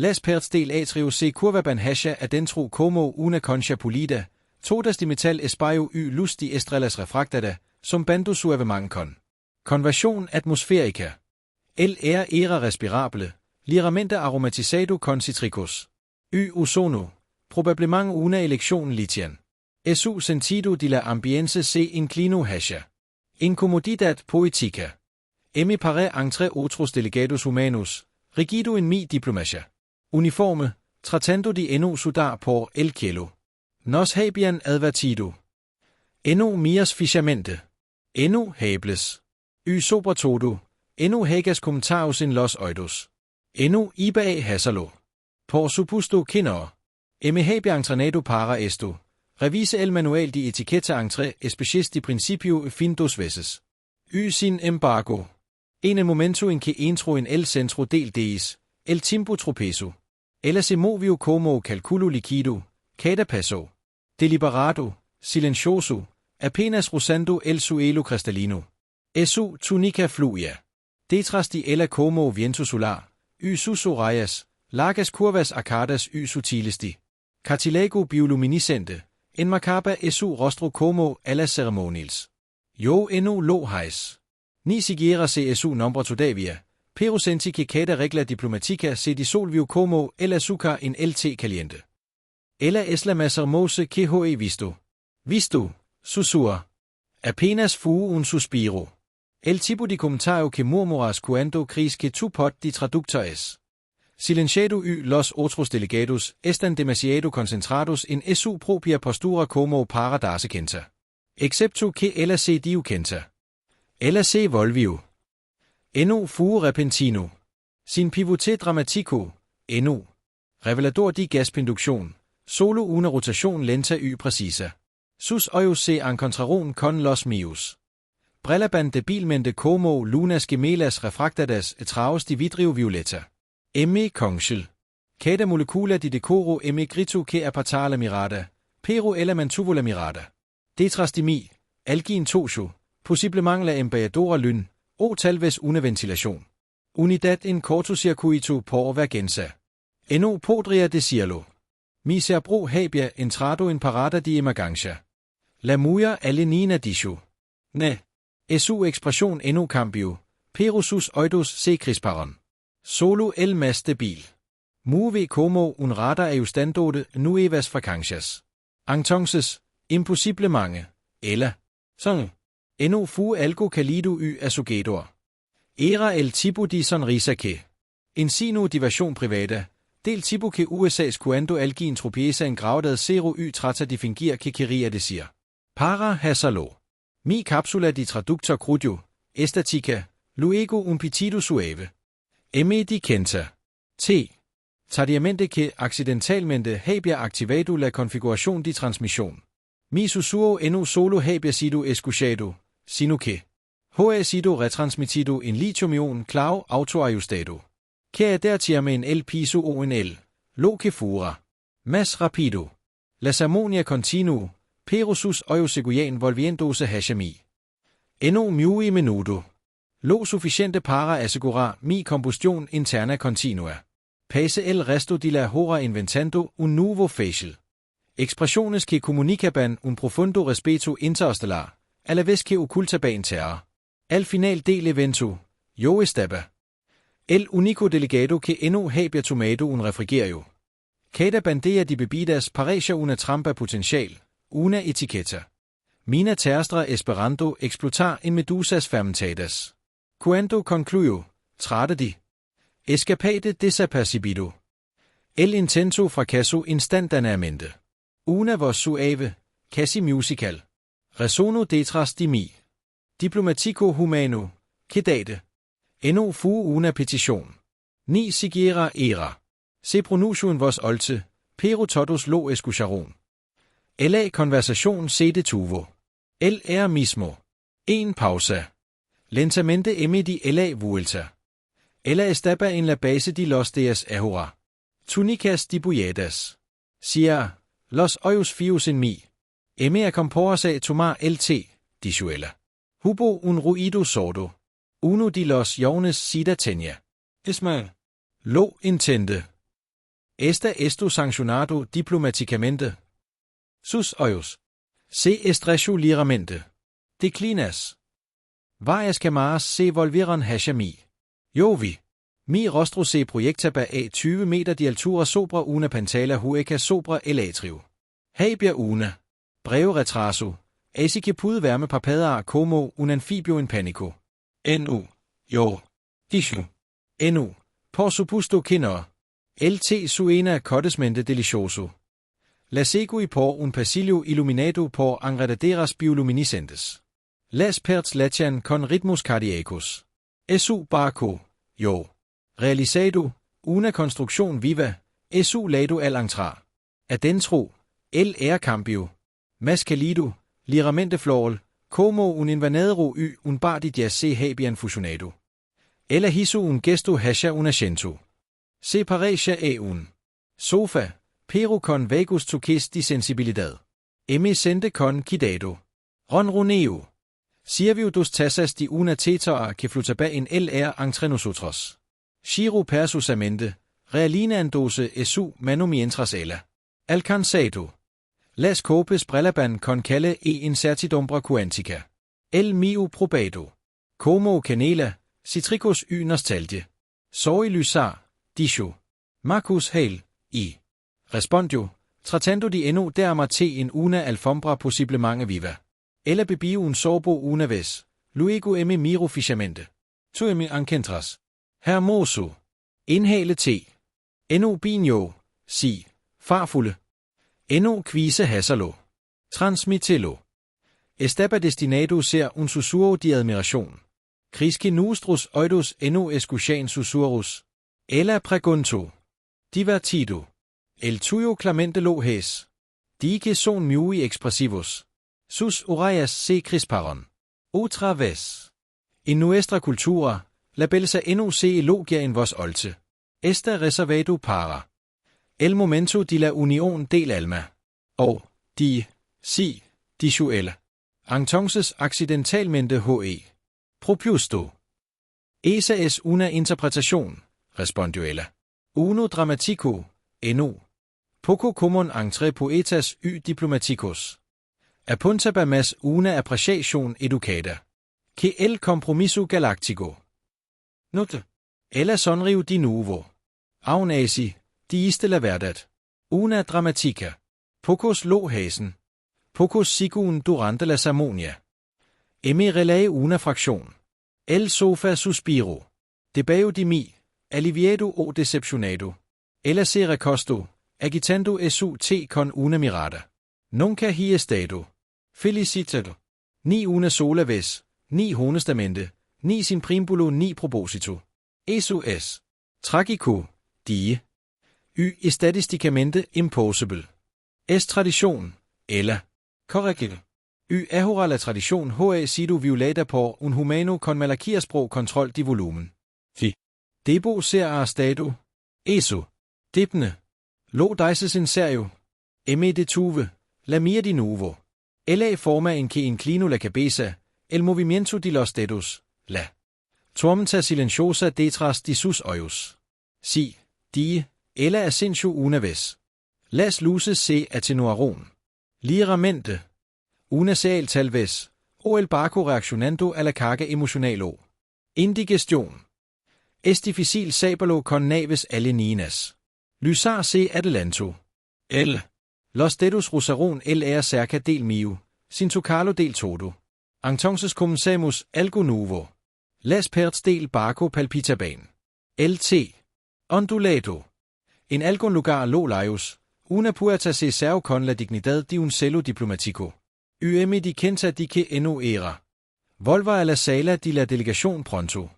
Las perts del atrio se curvaban hasha adentro como una concha pulida, todas de metal espaio y luz de estrellas refractada, som bando suavement con. Conversion atmosferica. Era respirable, ligeramente aromatizado con citricus. Ozono. Probablement una elección litian. Su sentido de la ambience se inclino hasha. Incomodidad poetica. Me pare entre otros delegados humanos, rigido en mi diplomacia. Uniforme, tratando de eno sudar por el cielo. Nos habian advertido. Eno mias fichamente. Eno hables. Sobre todo. Eno hagas comentarios en los oídos. Eno iba hasalo. Por supuesto que no. Me había entrenado para esto. Revise el manual de etiqueta entre especies de principio fin dos veces. Sin embargo. En el momento en que entro en el centro del deis, el tiempo tropezo. Ella se movió como calculo líquido, cada paso. Deliberado, silencioso, apenas rozando el suelo cristalino. Su túnica fluía. Detrás de ella como viento solar, sus orejas, largas curvas arcadas sutiles de. Cartilago bioluminiscente, enmarcaba su rostro como a las ceremonials. Yo eno lo hejs. Ni siquiera se su nombre todavía, pero senti que cada regla diplomática se disolvió como el azúcar en el té caliente. Ella es la más hermosa que he visto. Visto, susurra. Apenas fue un suspiro. El tipo de comentario que murmuras cuando crees que tu pot de traductor es. Silenciado los otros delegados están demasiado concentrados en su propia postura como para darse cuenta. Excepto que ella se dio cuenta. Ella se volvió. Eno fu repentino. Sin pivote dramatico, eno. Revelador de gaspinducción. Solo una rotación lenta precisa. Sus ojos se encontraron con los míos. Brillaban debilmente como lunas gemelas refractadas través de vidrio violeta. Congel. Cada molecula de decoro grito que apartar la mirada, pero ella mantuvo la mirada. Detrás de mí, alguien tocho, posiblement la embajadora lyn, o tal vez una ventilación. Unidad en cortocircuito por vergenza. Eno podría decirlo. Mi cerebro había entrado en parada de emergencia. La mujer alenina dijo. Ne. Su expresión eno cambio, pero sus oídos se crisparon. Solo el más débil. Mueve como un radar ajustando de nuevas frecuencias. Entonces, imposiblemente, ella. Son. Eno fu algo cálido asogador. Era el tipo de sonrisa que. Ensino diversion privada. Del tipo que USA's cuando alguien tropieza en grado cero trata de fingir que quería decir. Para hacerlo. Mi cápsula de traductor crudo, estática, luego un pitido suave. Me di cuenta. Tardíamente que accidentalmente había activado la configuración de transmisión. Mi susurro no solo había sido escuchado, sino que ha sido retransmitido en lithium-ion claro autoajustado. Que dertiame en el piso o en el, lo que fuera. Más rápido. La ceremonia continuó, pero sus ojos seguían volviéndose hacia mí. Eno muy menudo. Lo suficiente para asegurar mi combustión interna continua. Pase el resto de la hora inventando un nuevo facial. Expresiones que comunicaban un profundo respeto interestelar, a la vez que ocultaban terror. Al final del evento, yo estaba. El único delegado que eno había tomado un refrigerio. Cada bandeja de bebidas parecía una trampa potencial, una etiqueta. Mina terrestre esperando explotar en medusas fermentadas. Cuando concluyó, trata de. Escapade desapercibido. El intento fracasó instantáneamente. Una voz suave, casi musical. Resonó detrás de mí. Diplomatico humano, quedate. Eno fu una petición. Ni siquiera era. Se pronunció en voz alta, pero todos lo escucharon. La conversación se detuvo. El mismo. En pausa. Lentamente di la vuelta. Ella estaba en la base de los días ahora. Túnicas dibujadas. Sia, los ojos fijos en mí. Me acomporse a tomar el té, dijo ella. Hubo un ruido sordo. Uno de los jóvenes Sida tenía. Ismael. Lo intente. Esta esto sancionado diplomaticamente. Sus ojos. Se estrecho liramente. Declinas. Varias cámaras se volvieron hacia mí. Yo vi. Mi rostro se proyectaba a 20 meter de altura sobre una pantalla hueca sobre el atrio. Habia una. Breve retraso. Así que pude verme papadar como un anfibio en pánico. Yo. Dijo. Por supuesto que no. LT suena acontecimiento delicioso. La seguí por un pasillo iluminado por enredaderas bioluminiscentes. Las partes latian con ritmos cardíacos. Su barco. Yo. Realizado. Una construcción viva. Su lado al entrar. Adentro. El cambio. Más cálido. Ligeramente floral. Como un invernadero un bar de jazz se habían fusionado. Ella hizo un gesto hacia un asiento. Se parecía a un sofá, pero con vagos toques de sensibilidad. Me sente con cuidado. Ronroneo. Sirvió dos tazas de una tetera que flotaba en entre nosotros. Giro persusamente. Realina en dose su mano mientras ella. Alcanzado. Las copes brelaban con calle incertidumbre quantica. El mio probado. Como canela, citricos nostalgie. Soy lysar, dijo. Marcus Hale, respondió, tratando de eno de amarte en una alfombra posiblemente viva. Ella bebió un sorbo una vez, luego miro fijamente. Tu me encuentras. Hermoso. Inhale te. Eno binjo, si, farfulde. Eno quise hasalo. Transmitelo. Estaba destinado ser un susurro de admiración. Crisque nostros oidos eno escuchan susurros. Ella pregunto. Divertido. El tuyo clemente lo es. De que son muy expresivos. Sus orejas se crisparon. Otra vez. En nuestra cultura, la belleza eno se elogia en vos olte. Esta reservado para. El momento de la unión del alma. Dijo ella. Entonces accidentalmente propuesto. Esa es una interpretación, respondió ella. Uno dramatico, poco común entre poetas y diplomáticos. Apuntaba más una apreciación educada. Que el compromiso galáctico. Note. Ella sonrió de nuevo. Aún así, diste la verdad. Una dramatica. Pocos lo hacen. Pocos siguen durante la ceremonia. Me relay una fracción. El sofá suspiro. Debajo de mí, aliviado o decepcionado. Ella se recostó, agitando su té con una mirada. Nunca he estado. Felicitado. Ni una sola vez, ni honestamente, ni sin prímbulo ni propósito. Eso es. Trágico, die. Statisticamente impossible. Es tradition, eller. Correct. Ahora la tradition ha sido violada por un humano con malakiaspro control de volumen. Debo ser arrestado. Eso. Dipne. Lo dices en serio. Me detuve. La mia de nuevo. Ella forma en que inclino la cabeza. El movimiento de los dedos. La. Tormenta silenciosa detrás de sus ojos. Si. Ella ascenso una vez. Las luces se atenuaron. Ligeramente. Una sal tal vez. O el barco reaccionando a la carga emocional. Indigestión. Es difícil saberlo con naves alienígenas. Lysar se adelanto. Los dedos rozaron cerca del mío, sin tocarlo del todo. Entonces comenzamos algo nuevo. Las partes del barco palpitaban. LT. Ondulado. En algún lugar lo lejos, una puerta se cerró con la dignidad de un celo diplomático. Me di cuenta de que eno era. Volva a la sala de la delegación pronto.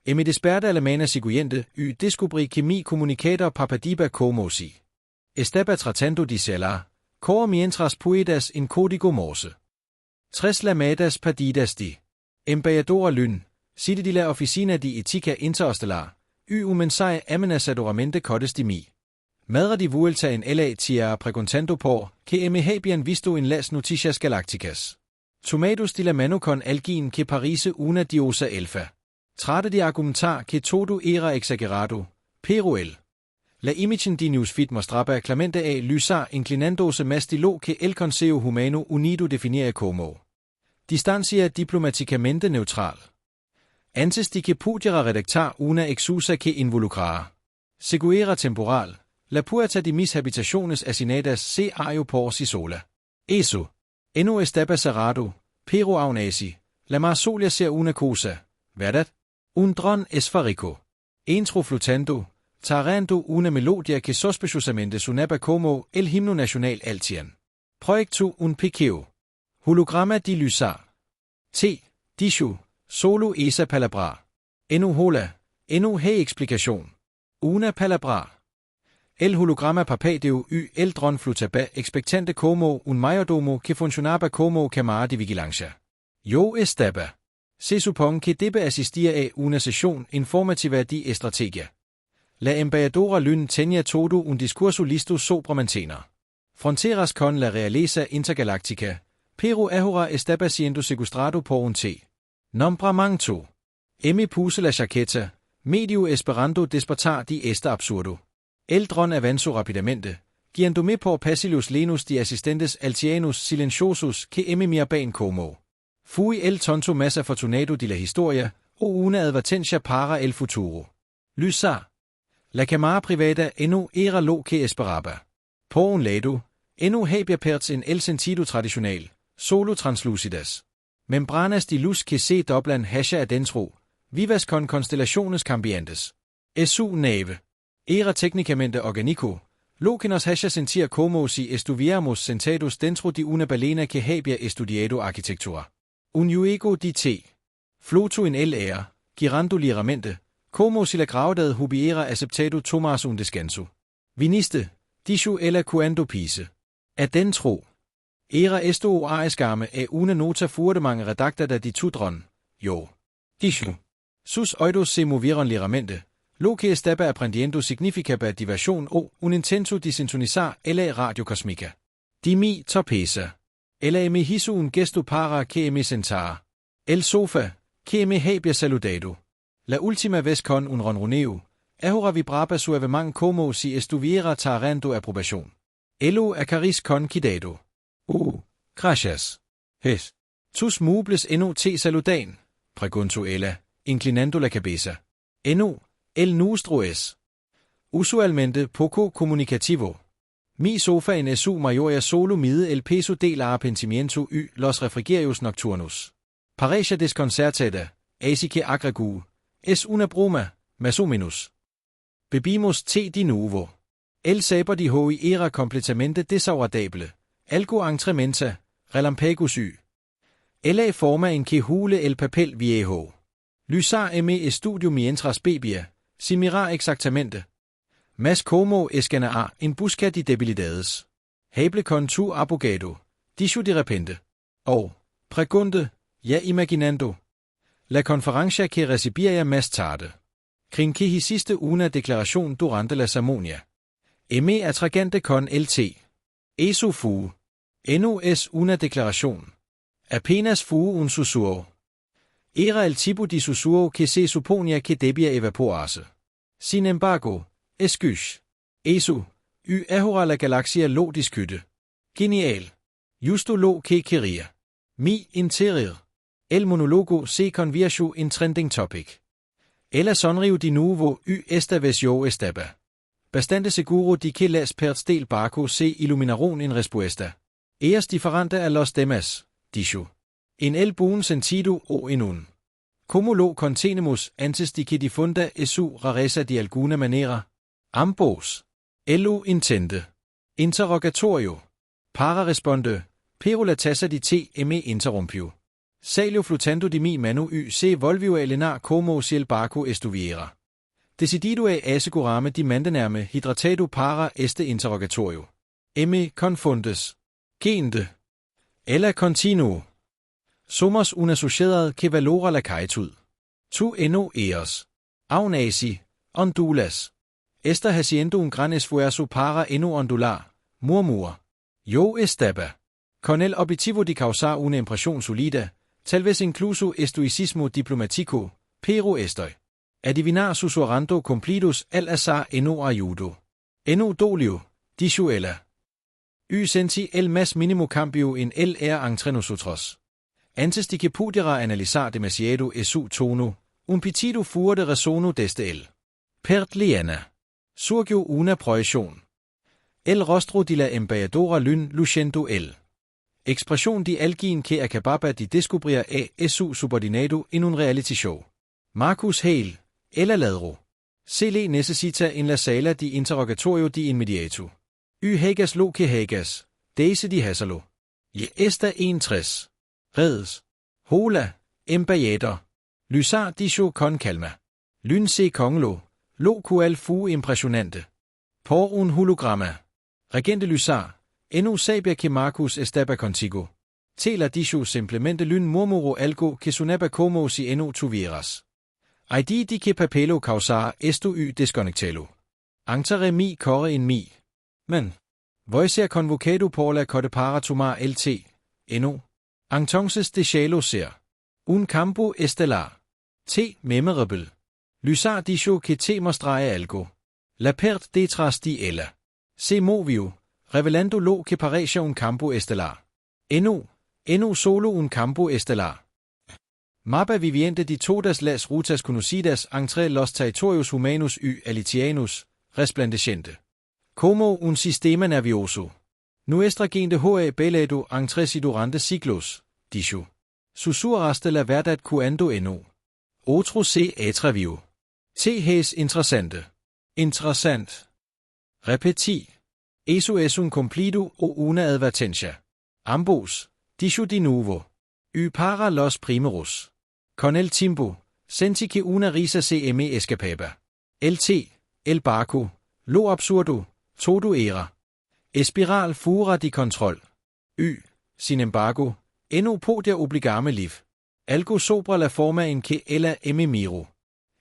Me desperta a la mañana siguiente y descubrí que mi comunicador papadiba como si. Estaba tratando de celar, cor mientras poetas en código morse. 3 llamadas perdidas de. Embajadora Lynn, sede de la oficina de ética interestelar, y un mensaje amenazadoramente cortes de mí. Madre de vuelta en LA tía preguntando por que me habían visto en las noticias galácticas. Tomados de la mano con alguien que parece una diosa elfa. Trata de argumentar que todo era exagerado, pero La imagen di news fit mostraba claramente a Lysar inclinándose más de lo que el Consejo Humano Unido definía como distancia diplomáticamente neutral. Antes de que pudiera redactar una excusa que involucrara seguridad temporal, la puerta de mis habitaciones asignadas se abrió por sí sola. Eso no estaba cerrado, pero aún así, la mar sola ser una cosa, ¿verdad? Un dron esférico. Entro flotando, tarando una melodia que sospechosamente sonaba como el himno nacional altian. Proyecto un pequeño holograma de Lysar. Dicho, solo esa palabra. No hola, no hay explicación. Una palabra. El holograma parpadeo el dron flotaba expectante como un mayordomo que funcionaba como cámara de vigilancia. Yo estaba. Se supone que debe asistir a una sesión informativa de estrategia. La embajadora Lynn tenía todo un discurso listo sobre mantener fronteras con la realeza intergaláctica, pero ahora estaba siendo secuestrado por un nombramiento. Me puse la chaqueta, medio esperando despertar de este absurdo. El dron avanzó rápidamente, guiándome por pasillos llenos de asistentes altianos silenciosos que me miraban como fui el tonto más afortunado de la historia o una advertencia para el futuro. Lysar. La cámara privada no era lo que esperaba. Por un lado, no había perdido en el sentido tradicional, solo translúcidas membranas de luz que se doblan hacia adentro, vivas con constelaciones cambiantes. Su nave era técnicamente orgánico, lo que nos hacía sentir como si estuviéramos sentados dentro de una balena que había estudiado arquitectura. Un juego de floto en el aire, girando ligeramente, como si la gravedad hubiera aceptado tomarse un descanso. Viniste, dijo ella cuando pise. Adentro. Era esto a escarme a una nota fuertemente redactada de tu dron. Yo. Dijo. Sus oídos se movieron ligeramente. Lo que estaba aprendiendo significaba diversión o un intento de sintonizar la radio cósmica. De mi torpeza. Ella me hizo un gesto para que me sentara. El sofá, que me había saludado. La última vez con un ronroneo, ahora vibraba suavemente como si estuviera tarando aprobación. Elo acariz con cuidado. Gracias. Tus muebles no te saludan, preguntó ella, inclinando la cabeza. No, el nuestro es usualmente poco comunicativo. Mi sofá en su mayoría solo mide el peso del arrepentimiento y los refrigerios nocturnos. Parece desconcertada, así que agregó, es una broma, más o menos. Bebimos té de nuevo. El sabor de hoy era completamente desagradable, algo entrementa, relampagos y la forma en que hule el papel viejo. Lysar me estudio mientras bebía, si mirar exactamente. Mas como escanear en busca de debilidades. Hable con tu abogado, dijo de repente. Pregunte, ya imaginando. La conferencia que recibiría más tarde. Kring que hiciste una declaración durante la ceremonia. Me atragante con el té. Eso fue. No es una declaración. Apenas fue un susurro. Era el tipo de susurro que se suponía que debía evaporarse. Sin embargo, escuch. Eso, ahora la galaxia lo discute. Genial. Justo lo que quería. Mi interior. El monólogo se convirtió en trending topic. Ella sonrió de nuevo esta vez yo estaba bastante seguro de que las partes del barco se iluminaron en respuesta. Es diferente a los demás, dijo. En el buen sentido o en un. ¿Cómo lo contenemos antes de que difunda su rareza de alguna manera? Ambos. Lo intente. Interrogatorio. Para responde, pero la taza de té me interrumpió. Salió flotando de mi mano se volvió a elenar como si el barco estuviera decidido a asegurarme de mantenerme hidratado para este interrogatorio. Me confundes. Gente. Ella continuó. Somos una sociedad que valora la quietud. Tú no eres. Aún así, ondulas. Está haciendo un gran esfuerzo para no ondular, murmura. Yo estaba con el objetivo de causar una impresión sólida, tal vez incluso estoicismo diplomático, pero estoy adivinar susurrando cumplidos al azar no ayudo. Enu dolio, dishuela. Y senti el mas minimo cambio in el entre nosotros. Antes de que pudiera analizar demasiado su tono, un pitido fuerte resono desde el. Pert liana. Surgió una proyección. El rostro de la embajadora lyn luciendo el. Expression de alguien que acababa de descubrir su subordinado en un reality show. Marcus Hale, eller ladro. Se necessita en la sala de interrogatorio de inmediato. Y hagas lo que hagas, Daisy de Hasalo. I esta 61. Redes. Hola, embajader. Lysar disho con calma. Lyn se konglo. Lo cual fu impressionante. Por un hologramma. Regente Lysar. Enu sabia que Marcus estaba contigo. Tela disho simplemente lyn murmuro algo que sonaba como si enu tuvieras. Id di que papelo causar esto y desconectalo. Antere mi corre en mi. Men. Voicer convocado por la corte para tomar lt. Enu. Entonces de shalo ser. Un campo estelar. T memorable. Lysar disho que te mostrare algo. La pert detrás de ella. Se movio. Revelando lo que parece un campo estelar. Enu solo un campo estelar. Mapa viviente de todas las rutas conocidas entre los territorios humanos y alitianos, resplandeciente. Como un sistema nervioso. Nuestra gente ha bailado entre durante siglos, dijo. Susurraste la verdad cuando otro se atrevió. Te es interessante. Interessant. Repeti. Eso es un cumplido o una advertencia. Ambos, dijo de nuevo. Y para los primeros. Con el tiempo, senti que una risa se me escapaba. El barco, lo absurdo, todo era. Espiral fuera de control. Y, sin embargo, eno podia obligarme liv. Algo sobre la forma en que ella me miro.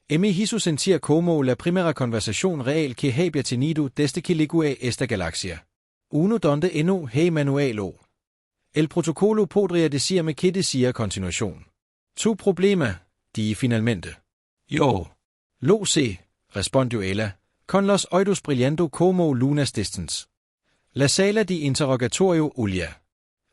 Me hizo sentir como la primera conversación real que había tenido desde que llegó a esta galaxia. Uno donde hay manualo. El protocolo podría decirme que decía continuación. Tu problema, di finalmente. Yo. Lo sé, respondió ella, con los oídos brillando como lunas distance. La sala de interrogatorio Ulia.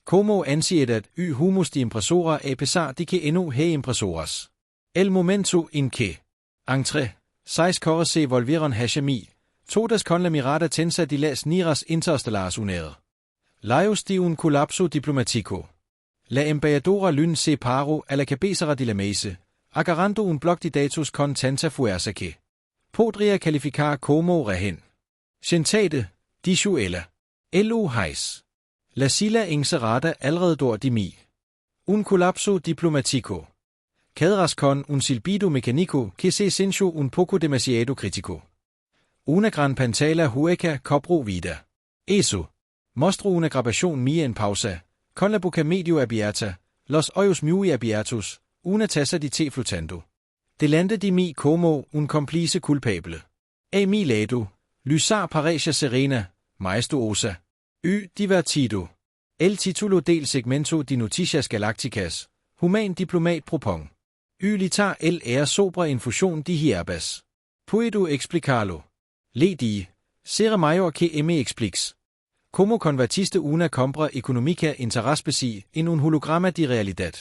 Como ansiedad y humus de impresora a pesar de que hay impresoras. El momento en que. Entre. 6 corres se volvieron hashemi. Todas con la mirada tensa de las niras interstellares unede. Laios de un colapso diplomatico. La embajadora lyn se paro a la cabecera de la mesa, agarrando un bloc de datos con tanta fuerza que. Podría calificar como rehen. Sentate, dijo ella. Lo heis. La silla encerrada alrededor de mi. Un colapso diplomatico. Cadras con un silbido mecánico que se sintió un poco demasiado crítico. Una gran pantalla hueca cobro vida. Eso. Mostro una grabación mía en pausa. Con la boca medio abierta, los ojos muy abiertos, una taza de té flotando. Delante de mí como un cómplice culpable. A mi lado, Lysar Parecia Serena, maestuosa. Y divertido. El título del segmento de Noticias Galácticas, human diplomat propon. Y litar el sobre infusión de hierbas. Puedo explicarlo. Lady, será mayor que me expliques. Como convertiste una compra económica interesspeci en un holograma de realidad.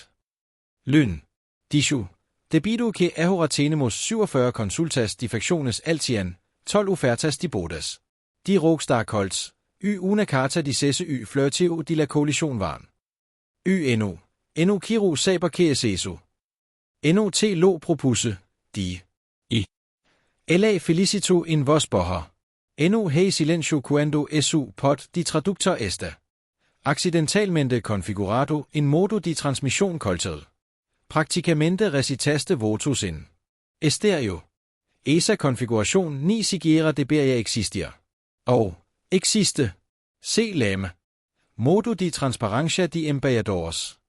Lyn. Dijo. Debido que ahora tenemos 47 consultas de facciones altian, 12 ofertas de bodas. De Rockstar Colts. Y una carta de CSY flirteo de la coalition van. Y eno kiro saber que es eso. Eno te lo propuse, de. I. La felicito en vos boher. Eno hey silencio cuando su pod de traductor esta. Accidentalmente configurado en modo de transmisión coltel. Prácticamente recitaste votos en. Estéreo. Esa configuración ni siquiera debería existir. Og. Existe. Se lame. Modo de transparencia de embajadores.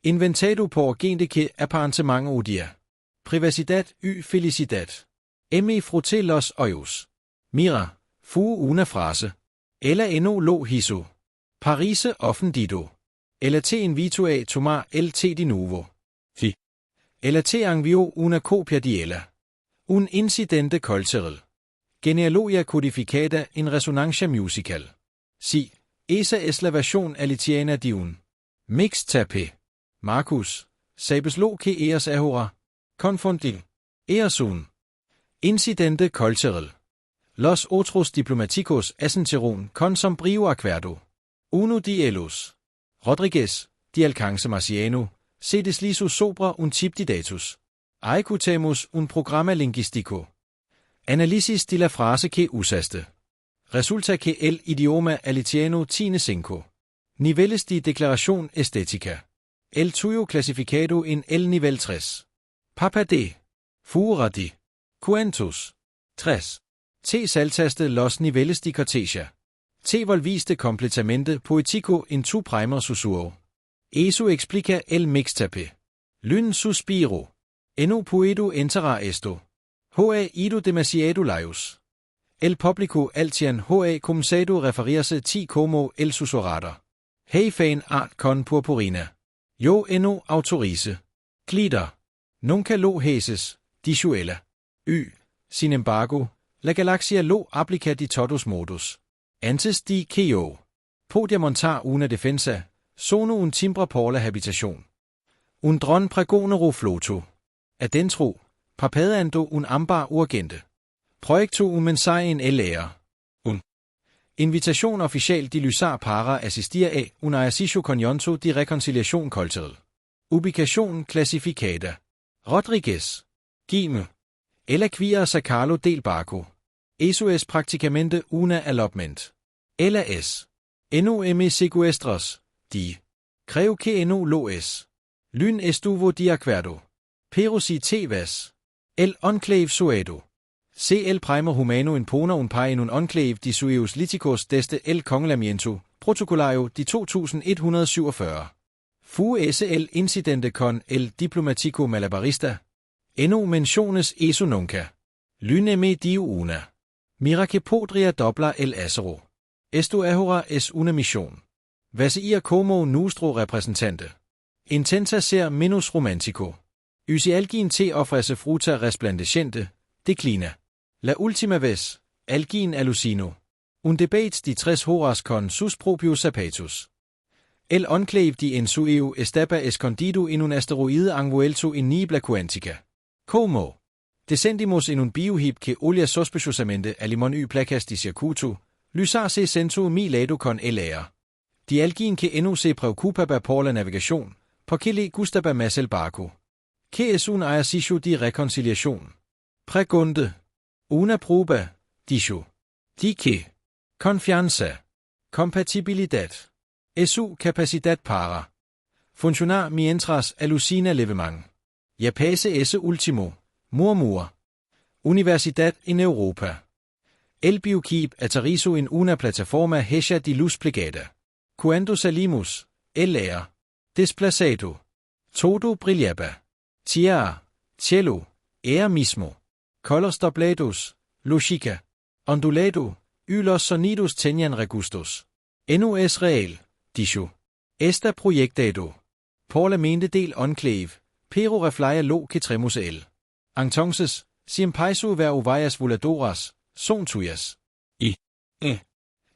Inventado por gente que aparentemente odia. Privacidad y felicidad. Me frotte los ojos. Mira, fu una frase. Ella lo hizo. Parise offendido. Ella te invito a tomar el té de nuevo. Fi. Ella te envió una copia de ella. Un incidente cultural. Genealogia codificata in resonancia musical. Si. Esa es la versión alitiana de un mixtape. Marcus. Sabes lo que eres ahora. Confundir. Eres un incidente cultural. Los otros diplomáticos ascendieron con sombrío acuerdo. Uno de ellos. Rodríguez, de alcance marciano, se deslizó sobre un chip de datos. Ejecutamos un programa lingüístico. Análisis de la frase que usaste. Resulta que el idioma alitiano tiene 5 niveles de declaración estética. El tuyo clasificado en el nivel 3. Papa de. Fuera de. Cuantos. 3. Te saltaste los niveles de cortesia. Te volviste completamente poético en tu primer susurro. Eso explica el mixtape. Lyn suspiro. No puedo enterrar esto. Ha ido demasiado lejos. El público altian ha comenzado referirse ti como el susurrador. Hey fan art con purpurina. Yo no autorice. Glider. Nunca lo haces, dijo ella. Sin embargo, la galaxia lo aplica de todos modos. Antes de que yo podia montar una defensa, sono un timbre por la habitación. Un dron pregonero floto. Adentro, parpadeando un ambar urgente. Proyecto un mensaje en el aire. Un invitation official de lysar para assistir a un ejercicio conjunto de reconciliación cultural. Ubicación clasificada. Rodríguez. Gime. El acquire sacarlo del barco. Eso es prácticamente una allotment. Ella es. No me secuestras, di. Creo que no lo es. Lyn estuvo de acuerdo. Pero si te vas. El enclave suedo. Se el primer humano imponer un par en un enclave de sueus liticos desde el congelamiento protocolario de 2147. Fue ese el incidente con el diplomático malabarista. No menciones eso nunca. Lyn me dio una. Mira que podría doblar el acero. Esto ahora es una misión. Vas a ir como nuestro representante. Intenta ser menos romántico. Si alguien te ofrece fruta resplandeciente, declina. La última vez, alguien alucinó. Un debate de 3 horas con sus propios zapatos. El enclave de ensueo estaba escondido en un asteroide envuelto en niebla cuántica. Como descendimos en un biohip que olía sospechosamente a limón y placas de circuito, lysarse sento mi lado con el aire. De alguien que no se preocupaba por la navegación, porque le gustaba más el barco. ¿Qué es un ejercicio de reconciliación? Pregunte. Una prueba, dijo. ¿De qué? Confianza. Compatibilidad. Su capacidad para funcionar mientras alucina levemand. Ya pase ese último, murmura. Universidad en Europa. El bioquip aterrizó en una plataforma hecha de luz plegada. Cuando salimos, el aire desplazado. Todo brillaba. Tierra, cielo, aire mismo. Colores doblados, lógica, ondulado, y los sonidos tenían regustos. No es real, dijo. Está proyectado. Por la mente del enclave, pero refleja lo que tremos él. Entonces, siempre ver varias voladoras, son tuyas.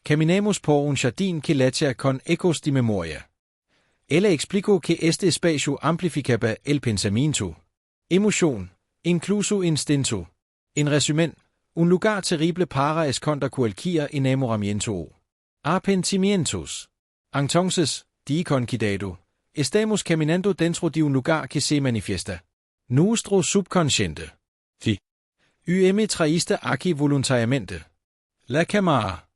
Caminamos por un jardín que late con ecos de memoria. Ella explicó que este espacio amplificaba el pensamiento, emoción, incluso instinto. En resumen, un lugar terrible para esconder cualquier enamoramiento. Arrepentimientos. Entonces, di con cuidado, estamos caminando dentro de un lugar que se manifiesta. Nuestro subconsciente. Me traíste aquí voluntariamente. La cámara.